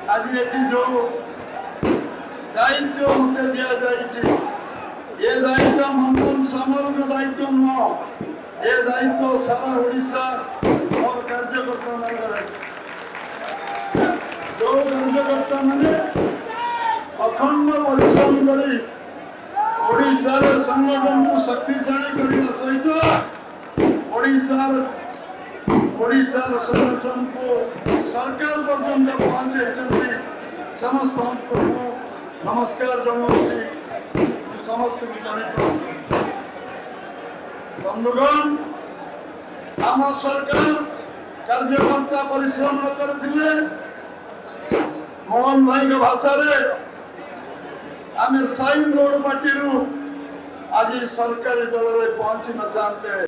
आज ये जो दायित्व मत दि जाए ये दायित्व मंथन सामरिक दायित्व नुह ये दायित्व सारा ओडिशा और कार्यकर्ता जो कार्यकर्ता मैंने अखंड परिश्रम करी ओडिशार संगठन को शक्तिशाली करने सहित ओडिशार संगठन को सरकार पर्यंत पहुंचे समस्त नमस्कार जनाऊँगी समस्त बंधुगण आम सरकार कार्यकर्ता परिश्रम करथिले मोहन भाई के भाषा रे आम साइन रोड पार्टी आज सरकारी दल में पहुंची न जाते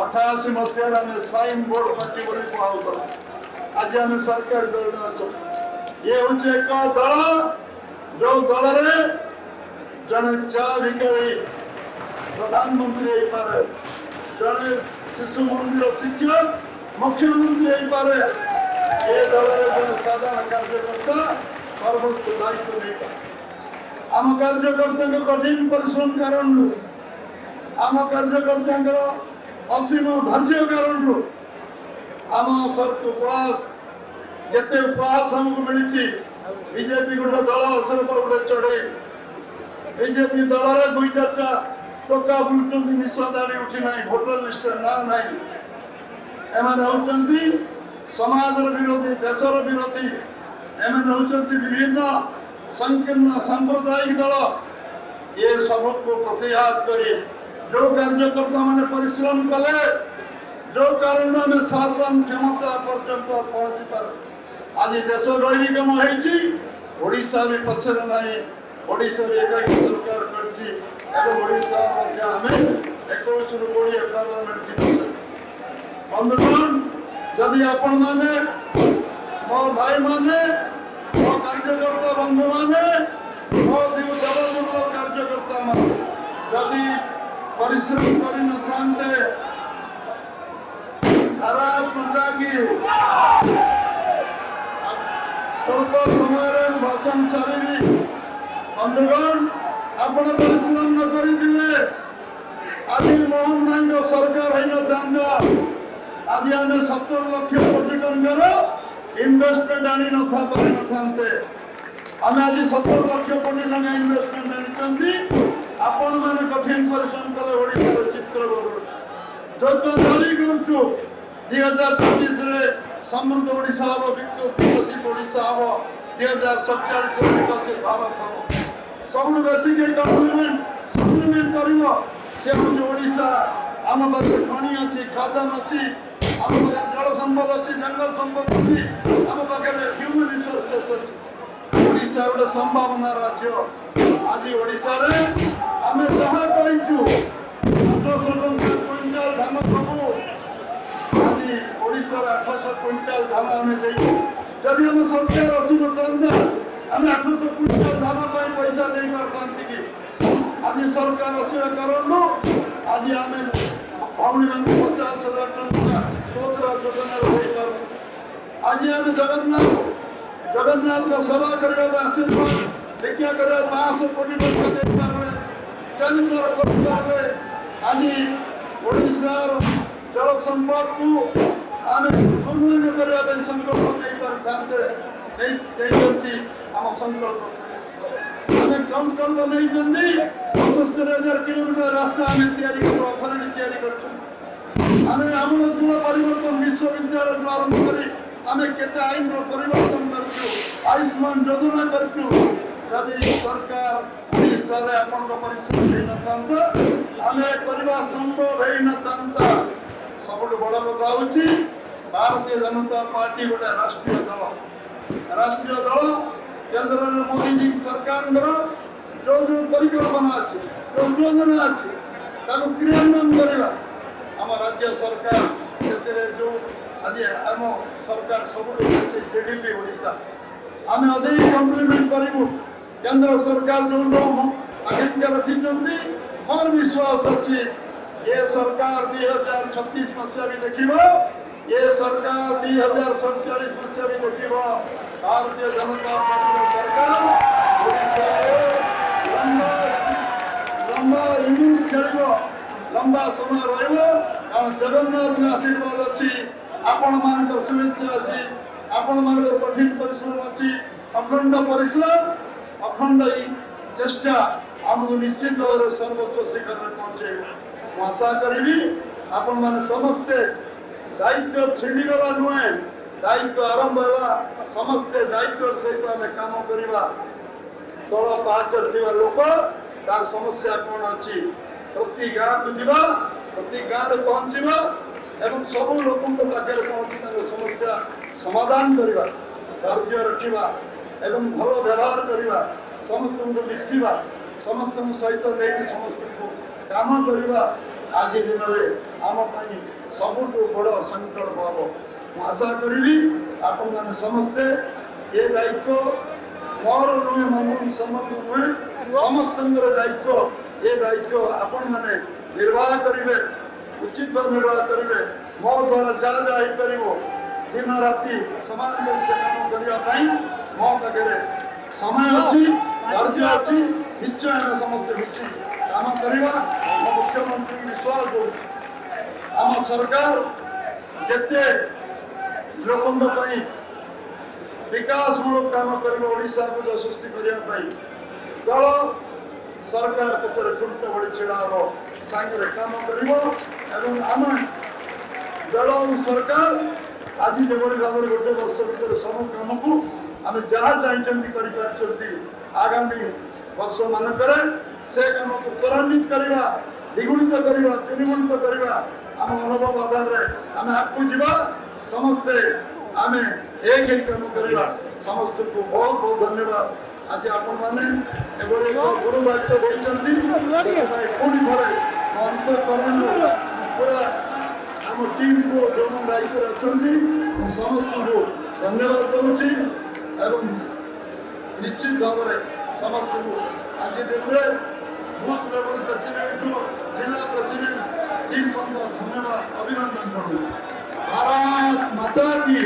88 मसीह आम साइन बोर्ड पार्टी बोली कहूँ आज आम सरकारी दल में अच्छे ये हूँ एक दल जो दल रे जड़े चा भिखारी प्रधानमंत्री हो पारे जड़े शिशु मंदिर शिक्षक मुख्यमंत्री हो पारे ये दल जड़े साधारण कार्यकर्ता सर्वोच्च दायित्व नहीं पारे आम कार्यकर्ता कठिन परिश्रम कारण आम कार्यकर्ता असीम धैर्य कारण आम सरकार उपहास केते उपहास हमको मिली बीजेपी गोटे दल असर गोटे चढ़े बीजेपी दल रे 2-4टा टोका बुलुंट निशदाणी उठी ना भोटर लिस्ट ना ना एमाने समाज विरोधी देशर विरोधी एमाने विभिन्न संकीर्ण सांप्रदायिक दल ये सबको प्रतिहत करी जो कार्यकर्ता मैंने परिश्रम कले जो कारण में शासन क्षमता पर्यंत पहुंची पार आज देश गैरिकम होड़ीसा भी पछरे ना ओडिशा एकाकी सरकार करछि ओडिशा आमे 21 रु 20 पार्लियामेंट जीत बंधुगण जदि आपण माने मो भाई माने मो कार्यकर्ता बंधु माने मो दिव दल कार्यकर्ता माने जदि परिश्रम करि न थांते भारत माता की स्वल्प समय भाषण सारी बंधुगण आपण परिश्रम न करथिले आज मोहन भाई सरकार है न जाना आज आम 70 लाख कोटी टंकार इन्वेस्टमेंट आनी न था पारि न थांते आम आज 70 लाख कोटी टंका इन्वेस्टमेंट आनी आपण माने कठिन परिश्रम कले ओडिसा चित्र जो जारी करूछु 2025 रे समृद्ध ओडिशा हम विकसित ओडिशा हम 2047 विकसित भारत हम सब बेसिक सप्लीमेंट कर ओडिशा आम पाखे खनि अच्छी खादान अच्छी आम पाखे जल संपद अच्छी जंगल संपद अच्छी आम पाखे ह्यूमन रिसोर्सेस अच्छी ओडिशा गोटे संभावना राज्य आज ओडिशा रे आम जहाँ कहीचु 800 टंका क्विंटाल धान प्रभु आज ओडिशा 800 क्विंटाल धान आम जदि आम सरकार असुख था आम 800 क्विंटाल धान पैसा दे पारता कि आज सरकार असुविधा करूँ आज आम भौणी मान 50,000 टंका सोदरा योजना आज आम जगन्नाथ का सेवा करने आशीर्वाद देखिए 500 कोटी टंका दे पारे चरित्र कर आज ओडिशार जल संपद को आम उन्नयन करने संकल्प नहीं पारिते आम संकल्प आम कम कम नहीं 75,000 किलोमीटर रास्ता आम अथॉरिटी आम आमूल परिवर्तन विश्वविद्यालय आरंभ कर आम केते आईन परिवर्तन कर आयुष्मान योजना करी सरकार ओडिशा आपण परिश्रम न था आम करवा संभव न था सब बड़ कथा हूँ भारतीय जनता पार्टी गोटे राष्ट्रीय दल केंद्र में मोदी जी सरकार जो जो परिकल्पना अच्छी जो योजना अच्छी क्रियान्वयन करवा आम राज्य सरकार से जो आज आम सरकार सब जीडीपी ओडिशा आम अधिक कम्प्लीमेंट करूँ केंद्र सरकार जो आकांक्षा रखी मोर विश्वास अच्छी ये सरकार 2036 मसीहा भी देखिए ये सरकार 2047 मसीह देखिब भारतीय जनता पार्टी सरकार ओडिशारे लंबा लंबा इनिंग्स खेल लंबा समय कारण जगन्नाथ आशीर्वाद अच्छी आपण मान शुभेच्छा अच्छी आपण मान कठिन परिश्रम अच्छी अखंड परिश्रम अखंड चेष्टा आमको निश्चित भाव सर्वोच्च शिखर में पहुंचे ମୁଁ ଆଶା କରିବି ଆପଣମାନେ ସମସ୍ତେ ଦାୟିତ୍ୱ ଛିଣ୍ଡିଗଲା ନୁହେଁ ଦାୟିତ୍ୱ ଆରମ୍ଭ ହେଲା ସମସ୍ତେ ଦାୟିତ୍ୱର ସହିତ ଆମେ କାମ କରିବା ତଳ ପାହାଚରେ ଥିବା ଲୋକ ତାର ସମସ୍ୟା କ'ଣ ଅଛି ପ୍ରତି ଗାଁକୁ ଯିବା ପ୍ରତି ଗାଁରେ ପହଞ୍ଚିବା ଏବଂ ସବୁ ଲୋକଙ୍କ ପାଖରେ ପହଞ୍ଚି ତାଙ୍କ ସମସ୍ୟା ସମାଧାନ କରିବା ଧୈର୍ଯ୍ୟ ରଖିବା ଏବଂ ଭଲ ବ୍ୟବହାର କରିବା ସମସ୍ତଙ୍କୁ ମିଶିବା ସମସ୍ତଙ୍କ ସହିତ ନେଇକି ସମସ୍ତଙ୍କୁ काम करवा आज दिन में आम सबुठ बड़ संकल्प हम मुझे आशा करी आपण मैंने समस्ते ये दायित्व मोर नुहे मन समस्त नुहे समस्त दायित्व ये दायित्व आपण मैंने निर्वाह करेंगे उचित भाव निर्वाह करेंगे मो द्वारा जहाँ जहाँ पार दिन राति समान से काम करने मो पाखे समय अच्छी धैर्य अच्छी निश्चय आम समस्ते मिसी काम करवा मुख्यमंत्री विश्वास आम सरकार जिते लोकों विकासमूलक काम कर ओडिशा को यशस्वी करने दल सरकार पक्षर खुंट बड़ी छिड़ा हम सांगे काम कर आम दल सरकार आज जो भाव गोटे वर्ष भर सब काम को आम जहाँ चाहिए आगामी वर्ष मानक से काम को त्वरान्वित करवा द्विगुणित करवा त्रिगुणित करवा आम अनुभव आधार आम आगे जा समस्ते आम एक काम करवा समस्त को बहुत बहुत धन्यवाद आज आपण मैंने गुरु दायित्व पुणी थे अंतकरण पूरा आम टीम को जो दायित्व अच्छा समस्त को धन्यवाद दूसरी एवं निश्चित भाव समस्त को आज दिन में बूथ लेवल प्रेसिडेंट जिला प्रेसिडेंट टीम धन्यवाद अभिनंदन करूँ। भारत माता की